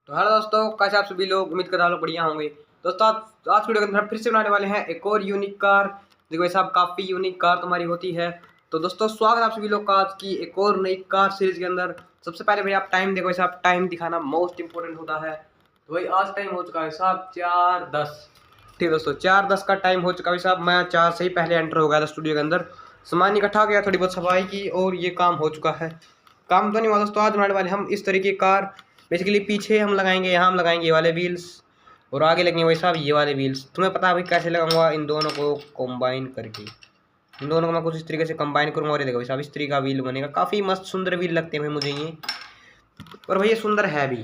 तो हेलो दोस्तों, कैसे आप सभी लोग? उम्मीद कर रहा लोग बढ़िया होंगे। दोस्तों आज वीडियो के अंदर फिर से बनाने वाले हैं एक और यूनिक कार। देखो भाई साहब, काफ़ी यूनिक कार तुम्हारी होती है। तो दोस्तों स्वागत है आप सभी लोग का आज की एक और नई कार सीरीज के अंदर। सबसे पहले भाई आप टाइम देखो भाई साहब, टाइम दिखाना मोस्ट इंपॉर्टेंट होता है। तो भाई आज टाइम हो चुका है साहब 4:10। ठीक है दोस्तों, 4:10 का टाइम हो चुका है साहब। मैं 4 से ही पहले एंटर हो गया था स्टूडियो के अंदर, सामान इकट्ठा किया, थोड़ी बहुत सफाई की और ये काम हो चुका है। काम तो नहीं हुआ दोस्तों, आज बनाने वाले हम इस तरीके की कार। बेसिकली पीछे हम लगाएंगे, यहाँ हम लगाएंगे ये वाले व्हील्स और आगे लगेंगे भाई साहब ये वाले व्हील्स। तुम्हें पता है भाई कैसे लगाऊंगा? इन दोनों को कंबाइन करके, इन दोनों को मैं कुछ इस तरीके से कंबाइन करूँगा और ये देखो भाई साहब इस तरीके का व्हील बनेगा। काफ़ी मस्त सुंदर व्हील लगते हैं भाई मुझे ये, और भाई ये सुंदर है भी।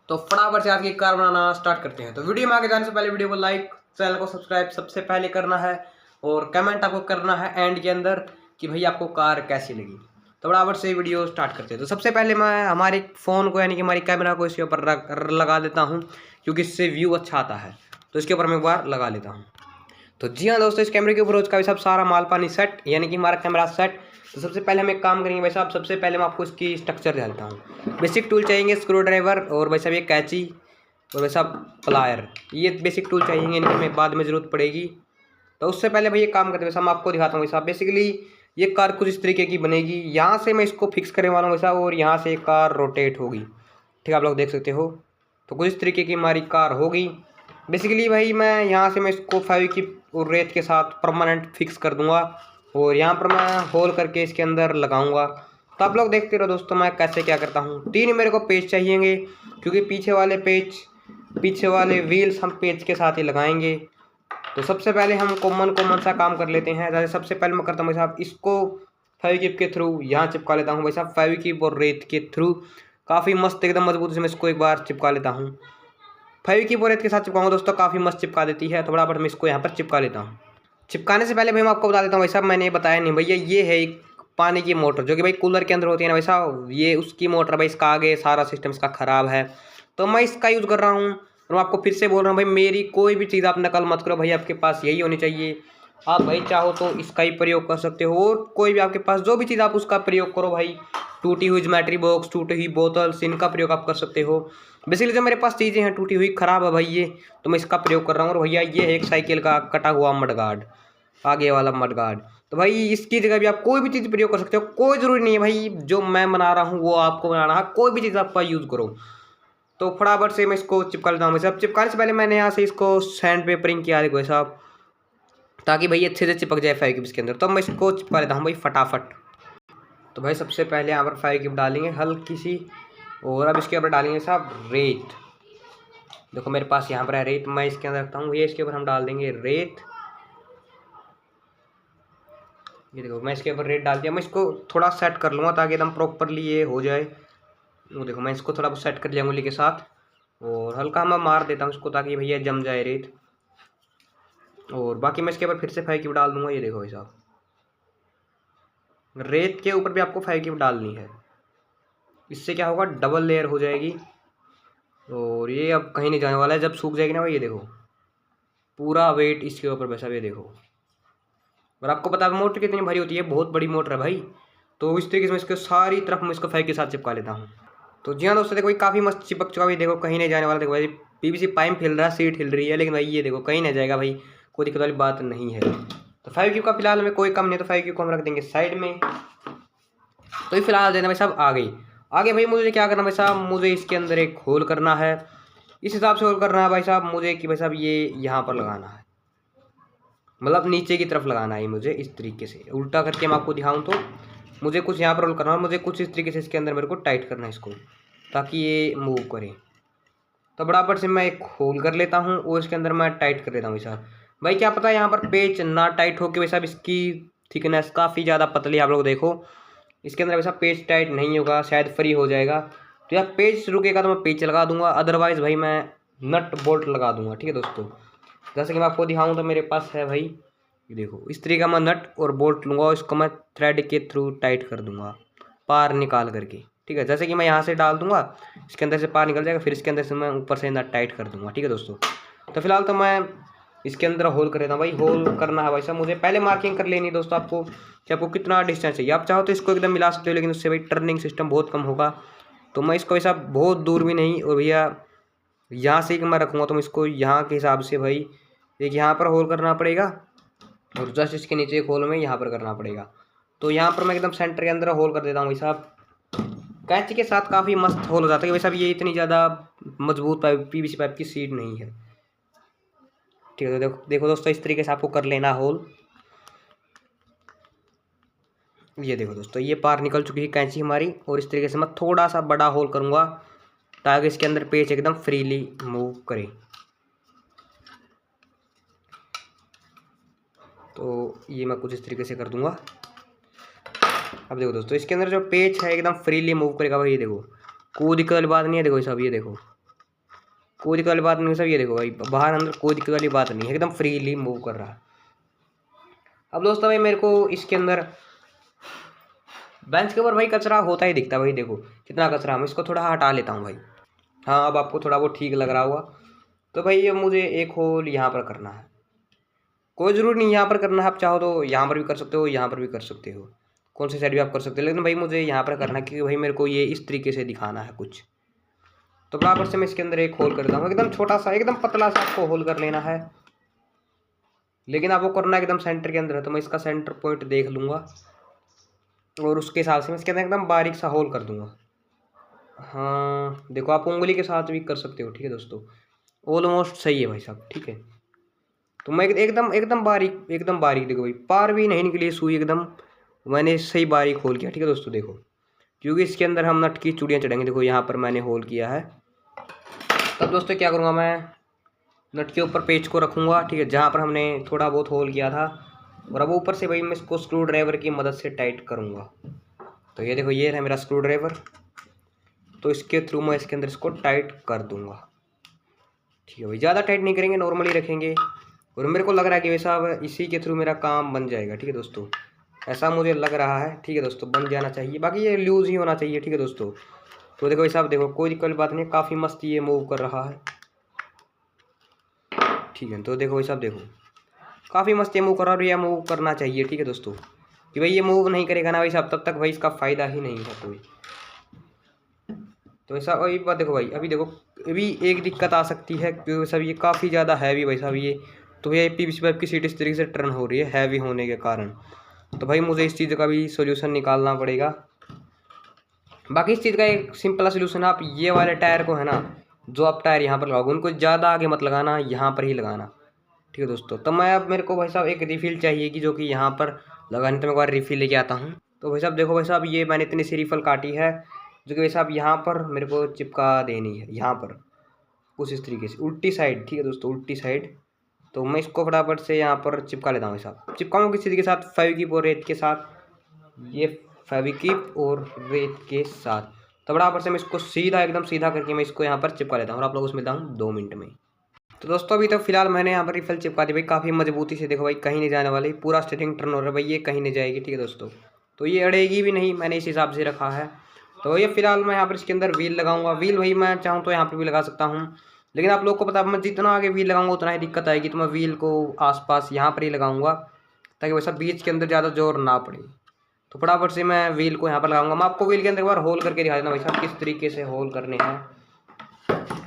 तो फटाफट से आज की कार बनाना स्टार्ट करते हैं। तो वीडियो में आगे जाने से पहले वीडियो को लाइक, चैनल को सब्सक्राइब सबसे पहले करना है और कमेंट आपको करना है एंड के अंदर कि भाई आपको कार कैसी लगी। तो फटाफट से वीडियो स्टार्ट करते हैं। तो सबसे पहले मैं हमारे फ़ोन को यानी कि हमारी कैमरा को इसके ऊपर लगा देता हूँ, क्योंकि इससे व्यू अच्छा आता है। तो इसके ऊपर मैं एक बार लगा लेता हूँ। तो जी हाँ दोस्तों, इस कैमरे के ऊपर हो चुका है सब सारा माल पानी सेट, यानी कि हमारा कैमरा सेट। तो सबसे पहले हम एक काम करेंगे भाई साहब, सबसे पहले मैं आपको इसकी स्ट्रक्चर दिखाता हूँ। बेसिक टूल चाहिए, स्क्रू ड्राइवर और भाई साहब ये कैंची और भाई साहब प्लायर, ये बेसिक टूल चाहिए, इनकी हमें बाद में ज़रूरत पड़ेगी। तो उससे पहले भाई ये काम करते हैं, मैं आपको दिखाता हूँ भाई साहब। बेसिकली ये कार कुछ इस तरीके की बनेगी। यहाँ से मैं इसको फिक्स करने वाला हूँ भाई साहब और यहाँ से कार रोटेट होगी। ठीक है, आप लोग देख सकते हो। तो कुछ इस तरीके की हमारी कार होगी। बेसिकली भाई मैं यहाँ से मैं इसको फेविक्विक और रेत के साथ परमानेंट फिक्स कर दूंगा और यहाँ पर मैं होल करके इसके अंदर लगाऊंगा। तो आप लोग देखते रहो दोस्तों मैं कैसे क्या करता हूँ। 3 मेरे को पेज चाहिएंगे, क्योंकि पीछे वाले व्हील्स हम पेज के साथ ही लगाएंगे। तो सबसे पहले हम कॉमन सा काम कर लेते हैं। जैसे सबसे पहले मैं करता हूँ भाई साहब, इसको फेविक्विक के थ्रू यहाँ चिपका लेता हूँ भाई साहब। फेविक्विक और रेत के थ्रू काफ़ी मस्त एकदम मजबूत से मैं इसको एक बार चिपका लेता हूँ। फेविक्विक और रेत के साथ चिपकाऊंगा दोस्तों, काफ़ी मस्त चिपका देती है। तो बराबर मैं इसको यहाँ पर चिपका लेता हूँ। चिपकाने से पहले भाई मैं आपको बता देता हूँ भाई साहब, मैंने बताया नहीं भैया, ये है एक पानी की मोटर जो कि भाई कूलर के अंदर होती है ना भाई साहब, ये उसकी मोटर भाई। इसका आगे सारा सिस्टम इसका ख़राब है, तो मैं इसका यूज़ कर रहा हूँ। और मैं आपको फिर से बोल रहा हूँ भाई, मेरी कोई भी चीज़ आप नकल मत करो भाई, आपके पास यही होनी चाहिए। आप भाई चाहो तो इसका ही प्रयोग कर सकते हो, और कोई भी आपके पास जो भी चीज़ आप उसका प्रयोग करो भाई। टूटी हुई ज्योमेट्री बॉक्स, टूटी हुई बोतल्स, इनका प्रयोग आप कर सकते हो। बेसिकली जो मेरे पास चीज़ें हैं टूटी हुई ख़राब है भाई ये, तो मैं इसका प्रयोग कर रहा हूँ। और भैया ये है एक साइकिल का कटा हुआ मडगार्ड, आगे वाला मडगार्ड। तो भाई इसकी जगह भी आप कोई भी चीज़ प्रयोग कर सकते हो, कोई ज़रूरी नहीं है भाई जो मैं बना रहा हूँ वो आपको बनाना है। कोई भी चीज़ आपका यूज़ करो। तो फटाफट से मैं इसको चिपका लेता हूँ भाई साहब। चिपकाने से पहले मैंने यहाँ से इसको सैंड पेपरिंग किया है भाई साहब, ताकि भाई अच्छे से चिपक जाए फेविक्विक इसके अंदर। तो मैं इसको चिपका लेता हूँ भाई फटाफट। तो भाई सबसे पहले यहाँ पर फेविक्विक डालेंगे हल्की सी, और अब इसके ऊपर डालेंगे साहब रेत। देखो मेरे पास यहाँ पर है रेत, मैं इसके अंदर रखता हूँ। ये इसके ऊपर हम डाल देंगे रेत। ये देखो मैं इसके ऊपर रेत डाल दिया। मैं इसको थोड़ा सेट कर लूँगा ताकि एकदम प्रॉपरली ये हो जाए। वो देखो मैं इसको थोड़ा सेट कर लिया उंगली के साथ, और हल्का मैं मार देता हूँ इसको ताकि भैया जम जाए रेत। और बाकी मैं इसके ऊपर फिर से फेविक्विक डाल दूँगा। ये देखो भाई साहब, रेत के ऊपर भी आपको फेविक्विक डालनी है, इससे क्या होगा डबल लेयर हो जाएगी। और ये अब कहीं नहीं जाने वाला है, जब सूख जाएगी ना भाई। ये देखो पूरा वेट इसके ऊपर वैसा, ये देखो। और आपको पता है मोटर कितनी भारी होती है, बहुत बड़ी मोटर है भाई। तो इस तरीके से मैं इसको सारी तरफ मैं इसको फेविक्विक के साथ चिपका लेता हूँ। तो जी हाँ दोस्तों, देखो ये काफ़ी मस्त चिपक चुका भाई। देखो कहीं नहीं जाने वाला। देखो भाई पीवीसी पाइप हिल रहा है, सीट हिल रही है, लेकिन भाई ये देखो कहीं नहीं जाएगा भाई, कोई दिक्कत वाली बात नहीं है। तो फेविक्विक का फिलहाल हमें कोई कम नहीं है, तो फेविक्विक को हम रख देंगे साइड में। तो ये फिलहाल देना भाई साहब आगे भाई मुझे क्या करना भाई साहब, मुझे इसके अंदर एक होल करना है। इस हिसाब से होल करना है भाई साहब मुझे कि भाई साहब ये यहाँ पर लगाना है, मतलब नीचे की तरफ लगाना है मुझे। इस तरीके से उल्टा करके मैं आपको दिखाऊँ तो मुझे कुछ यहाँ पर रोल करना है, मुझे कुछ इस तरीके से इसके अंदर मेरे को टाइट करना है इसको, ताकि ये मूव करे। तो बराबर से मैं एक होल कर लेता हूँ और इसके अंदर मैं टाइट कर लेता हूँ भाई साहब। भाई क्या पता है यहाँ पर पेच ना टाइट हो के भाई साहब इसकी थिकनेस काफ़ी ज़्यादा पतली, आप लोग देखो इसके अंदर वैसा पेच टाइट नहीं होगा, शायद फ्री हो जाएगा। तो यार पेच रुकेगा तो मैं पेच लगा दूंगा, अदरवाइज़ भाई मैं नट बोल्ट लगा दूंगा। ठीक है दोस्तों, जैसे कि मैं आपको दिखाऊँ तो मेरे पास है भाई, ये देखो इस तरीके का मैं नट और बोल्ट लूँगा और इसको मैं थ्रेड के थ्रू टाइट कर दूँगा पार निकाल करके। ठीक है, जैसे कि मैं यहाँ से डाल दूँगा, इसके अंदर से पार निकल जाएगा, फिर इसके अंदर से मैं ऊपर से नट टाइट कर दूँगा। ठीक है दोस्तों, तो फिलहाल तो मैं इसके अंदर होल कर देता हूँ भाई। होल करना है भाई साहब मुझे, पहले मार्किंग कर लेनी है दोस्तों आपको कि आपको कितना डिस्टेंस चाहिए। आप चाहो तो इसको एकदम मिला सकते हो, लेकिन उससे भाई टर्निंग सिस्टम बहुत कम होगा। तो मैं इसको ऐसा बहुत दूर भी नहीं, और भैया यहाँ से मैं रखूँगा तो मैं इसको यहाँ के हिसाब से भाई एक यहाँ पर होल करना पड़ेगा, और जस्ट इसके नीचे एक होल में यहाँ पर करना पड़ेगा। तो यहाँ पर मैं एकदम सेंटर के अंदर होल कर देता हूँ भाई साहब। कैंची के साथ काफ़ी मस्त होल हो जाता है भाई साहब। ये इतनी ज़्यादा मजबूत पाइप पीवीसी पाइप की सीट नहीं है, ठीक है। तो देखो देखो दोस्तों, इस तरीके से आपको कर लेना होल। ये देखो दोस्तों, ये पार निकल चुकी है कैंची हमारी, और इस तरीके से मैं थोड़ा सा बड़ा होल करूँगा ताकि इसके अंदर पेच एकदम फ्रीली मूव करे। तो ये मैं कुछ इस तरीके से कर दूंगा। अब देखो दोस्तों, इसके अंदर जो पेच है एकदम फ्रीली मूव करेगा भाई। ये देखो, कोई दिक्कत वाली बात नहीं है। देखो सब, ये देखो कोई दिक्कत वाली बात नहीं है सब। ये देखो भाई, बाहर अंदर कोई दिक्कत वाली बात नहीं है, एकदम फ्रीली मूव कर रहा है। अब दोस्तों भाई मेरे को इसके अंदर बेंच के ऊपर भाई कचरा होता ही दिखता है भाई। देखो कितना कचरा है, मैं इसको थोड़ा हटा लेता हूँ भाई। हाँ, अब आपको थोड़ा वो ठीक लग रहा होगा। तो भाई ये मुझे एक होल यहाँ पर करना है। कोई ज़रूरी नहीं यहाँ पर करना है, आप चाहो तो यहाँ पर भी कर सकते हो, यहाँ पर भी कर सकते हो, कौन सी साइड भी आप कर सकते हो, लेकिन भाई मुझे यहाँ पर करना है क्योंकि भाई मेरे को ये इस तरीके से दिखाना है कुछ। तो बराबर से मैं इसके अंदर एक होल कर देता हूँ, एकदम छोटा सा, एकदम पतला सा आपको होल कर लेना है, लेकिन आपको करना एकदम सेंटर के अंदर है। तो मैं इसका सेंटर पॉइंट देख लूँगा और उसके हिसाब से मैं इसके अंदर एकदम बारीक सा होल कर दूँगा। हाँ देखो, आप उंगली के साथ भी कर सकते हो, ठीक है दोस्तों, ऑलमोस्ट सही है भाई साहब, ठीक है। तो मैं एकदम एकदम बारीक, एकदम बारीक, देखो भाई पार भी नहीं निकली सुई, एकदम मैंने सही बारीक होल किया, ठीक है दोस्तों। देखो क्योंकि इसके अंदर हम नट की चूड़ियाँ चढ़ेंगे, देखो यहाँ पर मैंने होल किया है। तब दोस्तों क्या करूँगा, मैं नट के ऊपर पेच को रखूँगा, ठीक है, जहाँ पर हमने थोड़ा बहुत होल किया था, और अब ऊपर से भाई मैं इसको स्क्रू ड्राइवर की मदद से टाइट करूँगा। तो ये देखो, ये है मेरा स्क्रू ड्राइवर, तो इसके थ्रू मैं इसके अंदर इसको टाइट कर दूँगा, ठीक है भाई। ज़्यादा टाइट नहीं करेंगे, नॉर्मली रखेंगे, और मेरे को लग रहा है कि वैसा अब इसी के थ्रू मेरा काम बन जाएगा, ठीक है दोस्तों, ऐसा मुझे लग रहा है, ठीक है दोस्तों, बन जाना चाहिए। बाकी ये लूज़ ही होना चाहिए, ठीक है दोस्तों। तो देखो भाई साहब, देखो कोई दिक्कत वाली बात नहीं, काफ़ी मस्त ये मूव कर रहा है, ठीक है। तो देखो भाई साहब, देखो काफ़ी मस्त ये मूव कर रहा है, और ये मूव करना चाहिए, ठीक है दोस्तों, कि भाई ये मूव नहीं करेगा ना भाई साहब, तब तक भाई इसका फ़ायदा ही नहीं है कोई। तो ऐसा वही बात, देखो भाई अभी देखो, अभी एक दिक्कत आ सकती है क्योंकि सब ये काफ़ी ज़्यादा हैवी भाई साहब ये, तो भैया पीवीसी पाइप की सीट इस तरीके से टर्न हो रही है हैवी होने के कारण। तो भाई मुझे इस चीज़ का भी सोल्यूशन निकालना पड़ेगा। बाकी इस चीज़ का एक सिंपल सोल्यूशन, आप ये वाले टायर को है ना, जो आप टायर यहाँ पर लगाओगे उनको ज़्यादा आगे मत लगाना, यहाँ पर ही लगाना, ठीक है दोस्तों। तो मैं अब मेरे को भाई साहब एक रिफ़िल चाहिए कि जो कि यहाँ पर लगाने, तो मैं एक बार रिफ़िल लेके आता हूँ। तो भाई साहब देखो भाई साहब, ये मैंने इतनी सी रिफ़िल काटी है जो कि भाई साहब यहाँ पर मेरे को चिपका देनी है, यहाँ पर कुछ इस तरीके से उल्टी साइड, ठीक है दोस्तों, उल्टी साइड। तो मैं इसको फटाफट से यहाँ पर चिपका लेता हूँ भाई साहब। चिपकाऊँ किस चीज़ के साथ, फेविक्विक और रेत के साथ, ये फेविक्विक और रेत के साथ। तो फटाफट से मैं इसको सीधा, एकदम सीधा करके मैं इसको यहाँ पर चिपका लेता हूँ, और आप लोगों से मिलता हूँ 2 मिनट में। तो दोस्तों अभी तो फिलहाल मैंने यहाँ पर रिफिल चिपका दी भाई, काफ़ी मजबूती से, देखो भाई कहीं नहीं जाने वाली, पूरा स्टेटिंग टर्न हो रहा है भाई, ये कहीं नहीं जाएगी, ठीक है दोस्तों। तो ये अड़ेगी भी नहीं, मैंने इस हिसाब से रखा है। तो ये फिलहाल मैं यहाँ पर इसके अंदर व्हील लगाऊंगा। व्हील भाई मैं चाहूँ तो यहाँ पर भी लगा सकता हूँ, लेकिन आप लोग को पता है मैं जितना आगे व्हील लगाऊंगा उतना ही दिक्कत आएगी, तो मैं व्हील को आसपास यहाँ पर ही लगाऊंगा ताकि वैसा बीच के अंदर ज़्यादा जोर ना पड़े। तो फटाफट से मैं व्हील को यहाँ पर लगाऊंगा। मैं आपको व्हील के अंदर एक बार होल करके दिखा देता हूँ भाई साहब, किस तरीके से होल करने हैं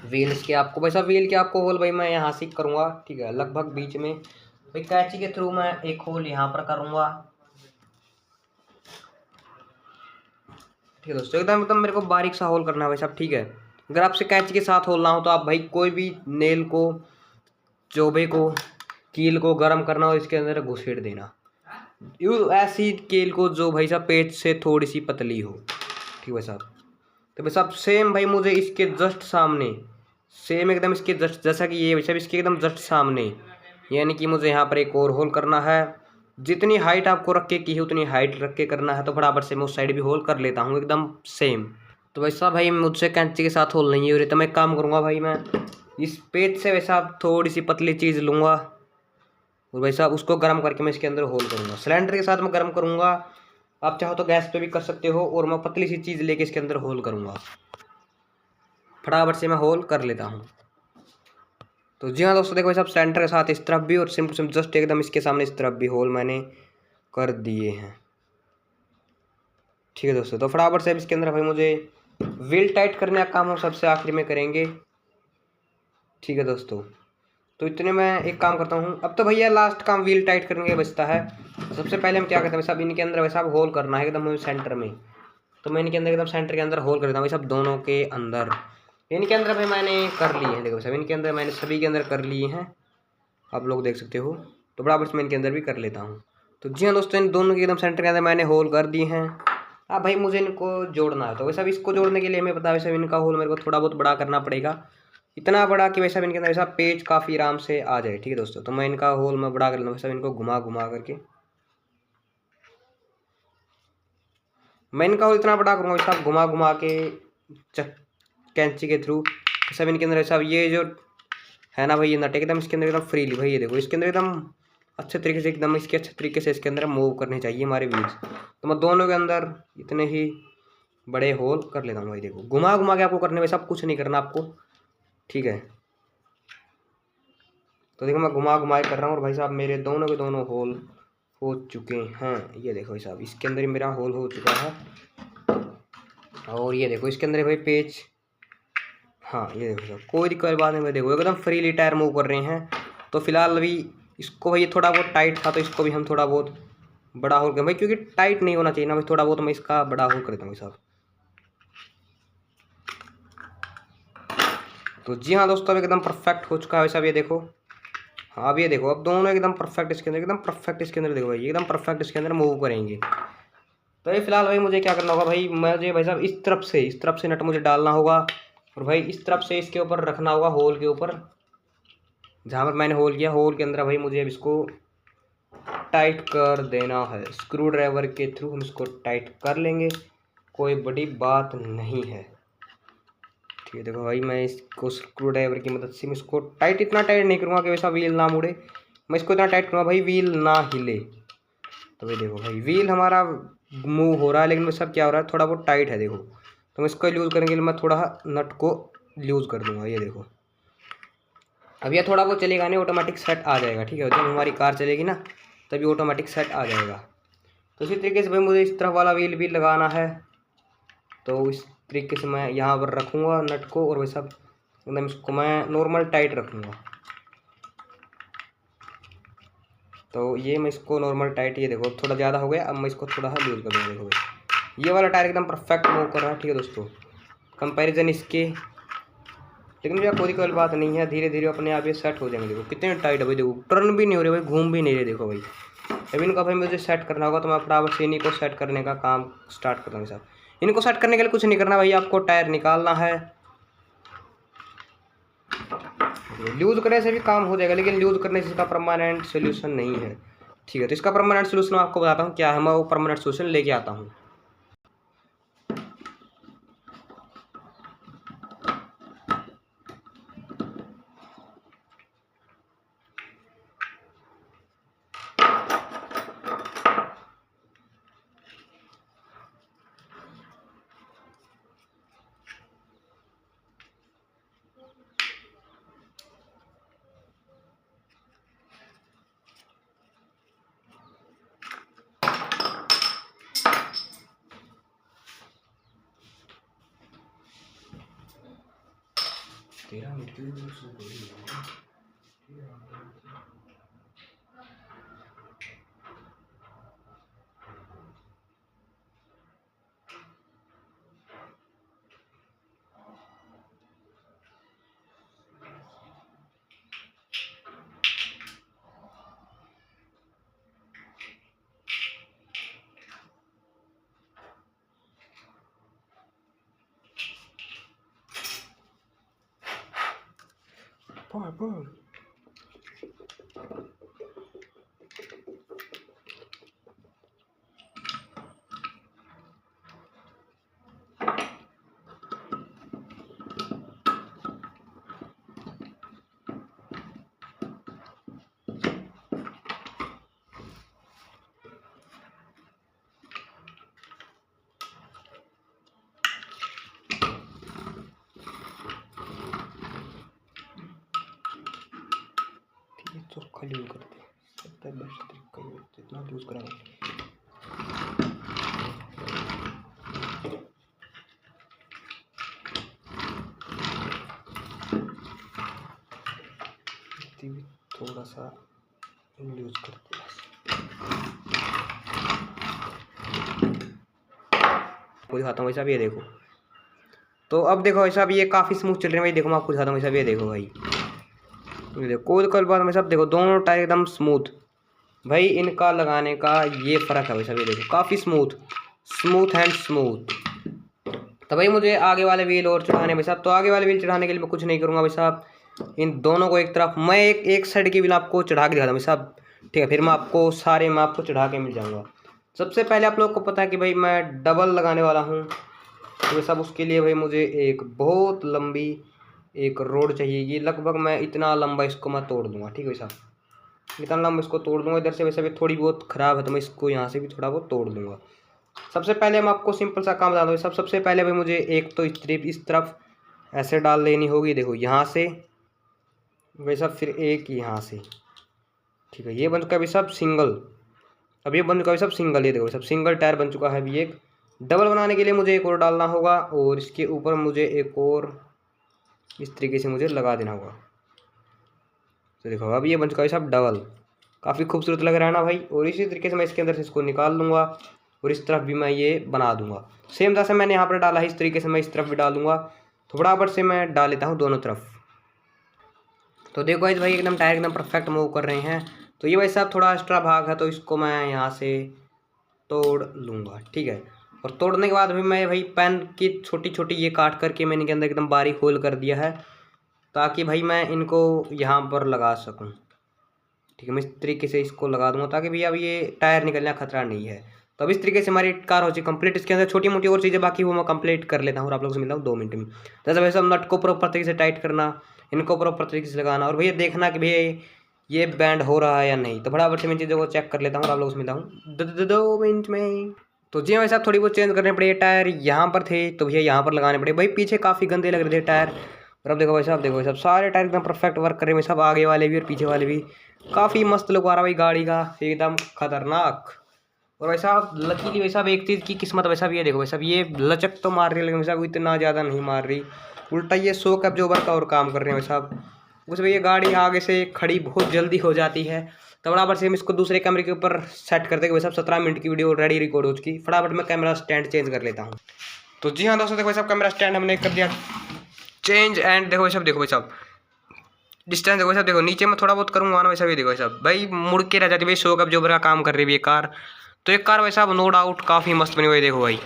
व्हील्स के। आपको भाई साहब व्हील के आपको होल भाई मैं यहाँ से करूँगा, ठीक है, लगभग बीच में भाई कैंची के थ्रू मैं एक होल यहाँ पर करूँगा, ठीक है दोस्तों। एकदम मेरे को बारीक सा होल करना है भाई साहब, ठीक है। अगर आपसे कैंची के साथ होल ना हो तो आप भाई कोई भी नेल को, चोबे को, कील को गर्म करना और इसके अंदर घुसेड़ देना, ऐसी कील को जो भाई साहब पेच से थोड़ी सी पतली हो, ठीक भाई साहब। तो भाई साहब सेम भाई मुझे इसके जस्ट सामने, सेम एकदम इसके जस्ट, जैसा कि ये भाई साहब इसके एकदम जस्ट सामने, यानी कि मुझे यहाँ पर एक और होल करना है। जितनी हाइट आपको रख के की है उतनी हाइट रख के करना है। तो फटाफट से मैं उस साइड भी होल कर लेता हूँ एकदम सेम। तो भाई साहब भाई मुझसे कैंची के साथ होल नहीं हो रही, तो मैं एक काम करूँगा भाई, मैं इस पेज से वैसा आप थोड़ी सी पतली चीज़ लूँगा और भाई साहब उसको गर्म करके मैं इसके अंदर होल करूँगा। सिलेंडर के साथ मैं गर्म करूँगा, आप चाहो तो गैस पे भी कर सकते हो, और मैं पतली सी चीज़ लेके इसके अंदर होल करूँगा। फटाफट से मैं होल कर लेता हूँ। तो जी हाँ दोस्तों, देखो भाई साहब सेंटर के साथ इस तरफ भी, और सिंपल जस्ट एकदम इसके सामने इस तरफ भी होल मैंने कर दिए हैं, ठीक है दोस्तों। तो फटाफट से अब इसके अंदर भाई मुझे व्हील टाइट करने का काम हम सबसे आखिरी में करेंगे। ठीक है दोस्तों, तो इतने में एक काम करता हूँ। अब तो भैया लास्ट काम व्हील टाइट करने का बचता है। सबसे पहले हम क्या करते हैं, वैसा इनके अंदर वैसा होल करना है एकदम सेंटर में। तो मैं इनके अंदर एकदम सेंटर के अंदर होल कर देता हूँ सब दोनों के अंदर। इनके अंदर भाई मैंने कर लिए हैं, देखो सब इनके अंदर मैंने सभी के अंदर कर लिए हैं, आप लोग देख सकते हो। तो बराबर से मैं इनके अंदर भी कर लेता हूँ। तो जी हाँ दोस्तों, इन दोनों के एकदम सेंटर के अंदर मैंने होल कर दिए हैं। अब भाई मुझे इनको जोड़ना है, तो वैसा भी इसको जोड़ने के लिए हमें पता है वैसे इनका होल मेरे को थोड़ा बहुत बड़ा करना पड़ेगा, इतना बड़ा कि वैसा इनके अंदर वैसा पेज काफ़ी आराम से आ जाए। ठीक है दोस्तों, तो मैं इनका होल मैं बड़ा कर लूँ, वैसा इनको घुमा घुमा करके मैं इनका होल इतना बड़ा करूँगा वैसा घुमा घुमा के कैंची के थ्रू। सब इनके अंदर ऐसा ये जो है ना भाई, ये नट एकदम इसके अंदर एकदम फ्रीली भाई, ये देखो इसके अंदर एकदम अच्छे तरीके से एकदम इसके अच्छे तरीके से इसके अंदर मूव करने चाहिए हमारे व्हील्स। तो मैं दोनों के अंदर इतने ही बड़े होल कर लेता हूँ भाई, देखो घुमा घुमा के आपको करने में सब कुछ नहीं करना आपको। ठीक है, तो देखो मैं घुमा घुमा के कर रहा हूँ और भाई साहब मेरे दोनों के दोनों होल हो चुके हैं। ये देखो भाई साहब इसके अंदर ही मेरा होल हो चुका है, और ये देखो इसके अंदर भाई पेज, हाँ ये देखो साहब कोई दिक्कत बात नहीं, मैं देखो एकदम फ्रीली टायर मूव कर रहे हैं। तो फिलहाल अभी इसको भाई थोड़ा बहुत टाइट था, तो इसको भी हम थोड़ा बहुत बड़ा होल कर भाई, क्योंकि टाइट नहीं होना चाहिए ना भाई, थोड़ा बहुत मैं इसका बड़ा होल कर देता हूँ साहब। तो जी हाँ दोस्तों, अब एकदम परफेक्ट हो चुका है वैसा, ये देखो। हाँ अब ये देखो, अब दोनों एकदम परफेक्ट इसके अंदर, एकदम परफेक्ट इसके अंदर देखो भाई, एकदम परफेक्ट इसके अंदर मूव करेंगे। तो ये फिलहाल भाई मुझे क्या करना होगा भाई, मुझे भाई साहब इस तरफ से नट मुझे डालना होगा, और भाई इस तरफ से इसके ऊपर रखना होगा होल के ऊपर, जहाँ पर मैंने होल किया होल के अंदर भाई मुझे अब इसको टाइट कर देना है। स्क्रू ड्राइवर के थ्रू हम इसको टाइट कर लेंगे, कोई बड़ी बात नहीं है। ठीक है, देखो भाई मैं इसको स्क्रू ड्राइवर की मदद से मैं इसको टाइट, इतना टाइट नहीं करूँगा कि वैसा व्हील ना मुड़े, मैं इसको इतना टाइट करूँगा भाई व्हील ना हिले। तो भाई देखो भाई व्हील हमारा मूव हो रहा है, लेकिन वैसा क्या हो रहा है, थोड़ा बहुत टाइट है देखो। तो मैं इसको यूज़ करने के लिए मैं थोड़ा नट को लूज़ कर दूँगा, ये देखो। अब यह थोड़ा बहुत चलेगा नहीं, ऑटोमेटिक सेट आ जाएगा। ठीक है, जब हमारी कार चलेगी ना तभी ऑटोमेटिक सेट आ जाएगा। तो इसी तरीके से भाई मुझे इस तरफ वाला व्हील भी लगाना है, तो इस तरीके से मैं यहाँ पर रखूँगा नट को, और वैसा एकदम इसको मैं नॉर्मल टाइट रखूँगा। तो ये मैं इसको नॉर्मल टाइट, ये देखो थोड़ा ज़्यादा हो गया, अब मैं इसको थोड़ा सा लूज़ कर दूँगा। देखो भाई ये वाला टायर एकदम परफेक्ट मूव कर रहा है। ठीक है दोस्तों, कंपैरिजन इसके, लेकिन भैया कोई बात नहीं है, धीरे धीरे अपने आप ये सेट हो जाएंगे। देखो कितने टाइट है भाई, देखो टर्न भी नहीं हो रहे भाई, घूम भी नहीं रहे। देखो भाई अब इनका भाई मुझे सेट करना होगा, तो मैं फटाफट से इन्हीं को सेट करने का काम स्टार्ट करता हूँ साहब। इनको सेट करने के लिए कुछ नहीं करना भाई, आपको टायर निकालना है, लूज करने से भी काम हो जाएगा, लेकिन लूज करने से इसका परमानेंट सोल्यूशन नहीं है। ठीक है, तो इसका परमानेंट सोल्यूशन मैं आपको बताता हूँ क्या है, मैं वो परमानेंट सोल्यूशन लेके आता हूँ। तेरा Boom. चोखा यूज करते हैं, सबसे बेस्ट तरीका ये जितना यूज़ करेंगे। भी थोड़ा सा लूज करते हैं, आपको दिखाता हूँ भाई साहब, ये देखो। तो अब देखो भाई साहब ये काफ़ी स्मूथ चल रहे हैं भाई, देखो मैं आपको दिखाता हूँ भाई साहब, ये देखो भाई, ये देखो कोई कल बात भाई साहब, देखो दोनों टायर एकदम स्मूथ। भाई इनका लगाने का ये फ़र्क है भाई साहब, ये देखो काफ़ी स्मूथ, स्मूथ एंड स्मूथ। तो भाई मुझे आगे वाले व्हील और चढ़ाने भाई साहब, तो आगे वाले व्हील चढ़ाने के लिए मैं कुछ नहीं करूँगा भाई साहब, इन दोनों को एक तरफ मैं एक साइड की व्हील आपको चढ़ा के दिखाता हूँ भाई साहब, ठीक है। फिर मैं आपको सारे मैं आपको चढ़ा के मिल जाऊँगा। सबसे पहले आप लोग को पता है कि भाई मैं डबल लगाने वाला हूँ, तो भाई साहब उसके लिए भाई मुझे एक बहुत लंबी एक रोड चाहिए। ये लगभग मैं इतना लंबा इसको मैं तोड़ दूँगा, ठीक है भाई साहब, इतना लंबा इसको तोड़ दूँगा। इधर से वैसे भी थोड़ी बहुत ख़राब है तो मैं इसको यहाँ से भी थोड़ा बहुत तोड़ दूँगा। सबसे पहले मैं आपको सिंपल सा काम बता दूँ सब, सबसे पहले भाई मुझे एक तो इस तरफ ऐसे डाल लेनी होगी, देखो यहाँ से भाई साहब, फिर एक यहाँ से, ठीक है। ये बन चुका है भाई साहब सिंगल, अब ये बन चुका है भाई साहब सिंगल, ये देखो सब सिंगल टायर बन चुका है। अभी एक डबल बनाने के लिए मुझे एक और डालना होगा और इसके ऊपर मुझे एक और इस तरीके से मुझे लगा देना होगा। तो देखो अब ये बन चुका है साहब डबल, काफ़ी खूबसूरत लग रहा है ना भाई। और इसी तरीके से मैं इसके अंदर से इसको निकाल लूँगा और इस तरफ भी मैं ये बना दूँगा। सेम जैसे मैंने यहाँ पर डाला है इस तरीके से मैं इस तरफ भी डालूँगा, तो बराबर से मैं डाल लेता हूँ दोनों तरफ। तो देखो भाई एकदम टायर एकदम परफेक्ट मूव कर रहे हैं। तो ये भाई साहब थोड़ा एक्स्ट्रा भाग है तो इसको मैं यहाँ से तोड़ लूँगा, ठीक है। और तोड़ने के बाद भी मैं भाई पेन की छोटी छोटी ये काट करके मैंने इनके अंदर एकदम बारीक होल कर दिया है, ताकि भाई मैं इनको यहाँ पर लगा सकूँ, ठीक है। मैं इस तरीके से इसको लगा दूँगा ताकि भैया अब ये टायर निकलने का खतरा नहीं है। तो अब इस तरीके से हमारी कार हो चुकी कंप्लीट। इसके अंदर छोटी मोटी और चीज़ें बाकी वो मैं कंप्लीट कर लेता हूँ और आप लोगों से मिलता हूँ 2 मिनट में। जैसे भाई सब नट को प्रॉपर तरीके से टाइट करना, इनको प्रॉपर तरीके से लगाना और भैया देखना कि भैया ये बैंड हो रहा है या नहीं। तो बराबर से मैं चीज़ों को चेक कर लेता हूँ और आप लोगों से मिलता हूँ 2 मिनट में। तो जी भाई साहब थोड़ी बहुत चेंज करने पड़े, टायर यहाँ पर थे तो भैया यहाँ पर लगाने पड़े। भाई पीछे काफ़ी गंदे लग रहे थे टायर, और अब देखो भाई साहब, देखो भाई साहब सारे टायर एकदम परफेक्ट वर्क कर रहे हैं सब, आगे वाले भी और पीछे वाले भी। काफ़ी मस्त लुक आ रहा भाई गाड़ी का, एकदम खतरनाक। और भाई साहब लकीली भाई साहब एक चीज़ की किस्मत भाई साहब, ये देखो भाई साहब ये लचक तो मार रही है लेकिन भाई साहब इतना ज़्यादा नहीं मार रही, उल्टा ये 100 कप जो वर्क और काम कर रहे हैं भाई साहब। उस भाई ये गाड़ी आगे से खड़ी बहुत जल्दी हो जाती है। तो बराबर से हम इसको दूसरे कैमरे के ऊपर सेट कर देंगे भाई साहब। 17 मिनट की वीडियो ऑलरेडी रिकॉर्ड हो चुकी, फटाफट मैं कैमरा स्टैंड चेंज कर लेता हूँ। तो जी हाँ दोस्तों देखो भाई साहब कैमरा स्टैंड हमने कर दिया चेंज, एंड देखो भाई साहब, देखो भाई साहब डिस्टेंस देखो भाई साहब, देखो नीचे मैं थोड़ा बहुत करूँगा ना भाई साहब, ये देखो भाई साहब भाई मुड़ के रह जाती भाई 100 कप जो का काम कर रही है ये कार। तो एक कार भाई साहब नो डाउट काफ़ी मस्त बनी हुई, देखो भाई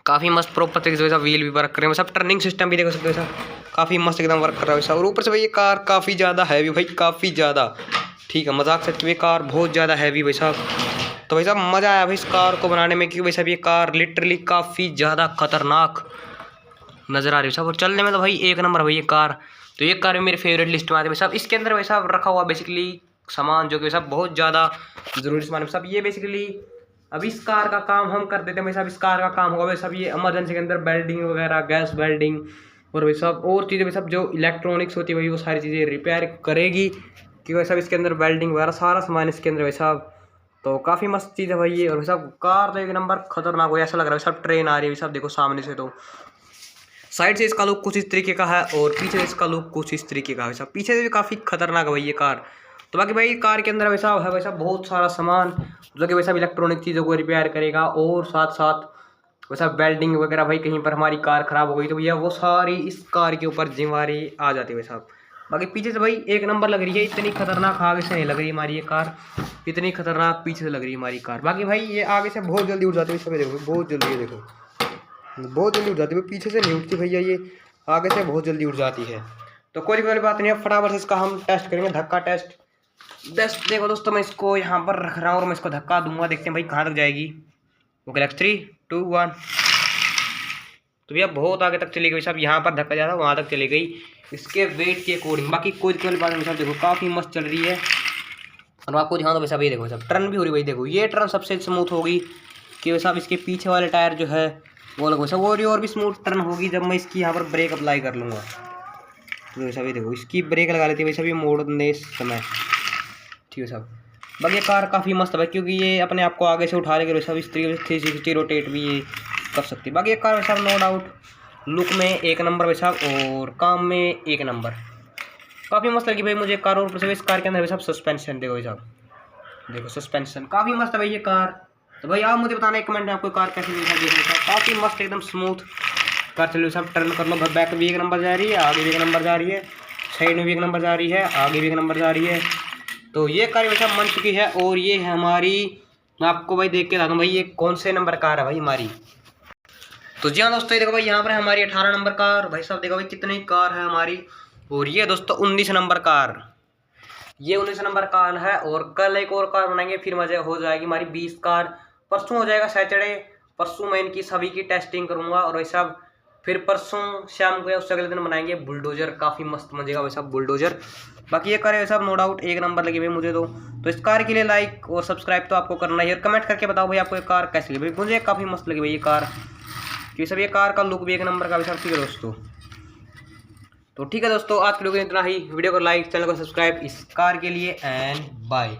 काफ़ी मस्त प्रॉपर तरीके से वैसा व्हील भी वर्क कर रहे हैं सब, टर्निंग सिस्टम भी देखो सकते हो सर, काफ़ी मस्त एकदम वर्क कर रहा है वैसा। और ऊपर से भाई ये कार काफ़ी ज़्यादा हैवी भाई, काफ़ी ज़्यादा, ठीक है मजाक से ये कार बहुत ज़्यादा हैवी भाई साहब। तो भाई साहब मज़ा आया भाई इस कार को बनाने में, क्योंकि भाई साहब ये कार लिटरली काफ़ी ज़्यादा खतरनाक नज़र आ रही है साहब, और चलने में तो भाई एक नंबर भाई ये कार। तो ये कार मेरे फेवरेट लिस्ट में आती है भाई साहब। इसके अंदर भाई साहब रखा हुआ बेसिकली सामान जो कि साहब बहुत ज़्यादा ज़रूरी सामान है साहब। ये बेसिकली अब इस कार का काम हम कर देते हैं भाई साहब, इस कार का काम होगा भाई साहब ये इमरजेंसी के अंदर वेल्डिंग वगैरह, गैस वेल्डिंग और भाई साहब और चीज़ें भाई साहब जो इलेक्ट्रॉनिक्स होती है भाई वो सारी चीज़ें रिपेयर करेगी, कि भाई साहब इसके अंदर वेल्डिंग वगैरह सारा सामान इसके अंदर भाई साहब। तो काफ़ी मस्त चीज़ है भाई ये। और भाई साहब कार तो एक नंबर खतरनाक हो, ऐसा लग रहा है साहब ट्रेन आ रही है भाई साहब, देखो सामने से। तो साइड से इसका लुक कुछ इस तरीके का है और पीछे से इसका लुक कुछ इस तरीके का है साहब, पीछे से भी काफ़ी खतरनाक है भाई ये कार। तो बाकी भाई कार के अंदर वैसा है वैसा बहुत सारा सामान जो कि वैसा इलेक्ट्रॉनिक चीज़ों को रिपेयर करेगा, और साथ साथ वैसा वेल्डिंग वगैरह भाई कहीं पर हमारी कार ख़राब हो गई तो भैया वो सारी इस कार के ऊपर जिम्मेवारी आ जाती है भाई साहब। बाकी पीछे से भाई एक नंबर लग रही है, इतनी खतरनाक आगे से नहीं लग रही हमारी ये कार, इतनी खतरनाक पीछे से लग रही है हमारी कार। बाकी भाई ये आगे से बहुत जल्दी उठ जाती है, सब देखो बहुत जल्दी, ये देखो बहुत जल्दी उठ जाती है, पीछे से नहीं उठती भैया, ये आगे से बहुत जल्दी उठ जाती है। तो कोई बात नहीं है, फटाफट से इसका हम टेस्ट करेंगे, धक्का टेस्ट। देखो दोस्तों मैं इसको यहाँ पर रख रहा हूँ और मैं इसको धक्का दूंगा, देखते हैं भाई कहाँ तक जाएगी। ओके 3 2 1। तो भैया बहुत आगे तक चली गई साहब, यहाँ पर धक्का जा रहा वहाँ तक चली गई इसके वेट के अकॉर्डिंग। बाकी कोई बात नहीं साहब, देखो काफ़ी मस्त चल रही है। और आपको ध्यान दो वैसा भी देखो साहब टर्न भी हो रही भाई, देखो ये टर्न सबसे स्मूथ होगी कि वैसा इसके पीछे वाले टायर जो है वो लोग वैसा वो और भी स्मूथ टर्न होगी जब मैं इसकी यहाँ पर ब्रेक अप्लाई कर लूँगा। तो वैसा भी देखो इसकी ब्रेक लगा लेती है वैसा भी मोड़ने समय, ठीक है साहब। बाकी कार काफ़ी मस्त है क्योंकि ये अपने आप को आगे से उठा लेकर वैसा इस तरीके से 360 रोटेट भी ये कर सकती है। बाकी कार वैसा नो डाउट लुक में एक नंबर वैसा और काम में एक नंबर। काफ़ी मस्त लगी भाई मुझे कार। और इस कार के अंदर भाई साहब सस्पेंशन देखो भाई साहब, देखो सस्पेंशन काफ़ी मस्त है भाई ये कार। तो भाई आप मुझे बताना एक कमेंट में आपको कार कैसी लगी देखने का। काफ़ी मस्त एकदम स्मूथ कार चलो सब। टर्न कर लो, बैक भी एक नंबर जा रही है, आगे भी एक नंबर जा रही है, साइड में भी एक नंबर जा रही है, आगे भी एक नंबर जा रही है। तो ये कार भाई साहब बन चुकी है। और ये है हमारी, मैं आपको भाई देख के बता दूँ भाई ये कौन से नंबर कार है भाई हमारी। तो जी हाँ दोस्तों ये देखो भाई यहाँ पर है हमारी 18 नंबर कार। भाई साहब देखो भाई कितनी कार है हमारी। और ये दोस्तों 19 नंबर कार, ये 19 नंबर कार है। और कल एक और कार बनाएंगे, फिर मजा हो जाएगी हमारी 20 कार। परसों हो जाएगा सैटरडे, परसों मैं इनकी सभी की टेस्टिंग करूंगा। और वैसा फिर परसों शाम को या उससे अगले दिन बनाएंगे बुलडोजर। काफ़ी मस्त मजेगा वैसा बुलडोजर। बाकी ये कार है वैसा नो डाउट एक नंबर लगी भाई मुझे तो इस कार के लिए लाइक और सब्सक्राइब तो आपको करना ही है। और कमेंट करके बताओ भाई आपको ये कार कैसी लगी। भाई मुझे काफ़ी मस्त लगी भाई ये कार, क्योंकि सब ये कार का लुक भी एक नंबर का वैसा। ठीक है दोस्तों, तो ठीक है दोस्तों आज के वीडियो को इतना ही। वीडियो को लाइक, चैनल को सब्सक्राइब इस कार के लिए, एंड बाय।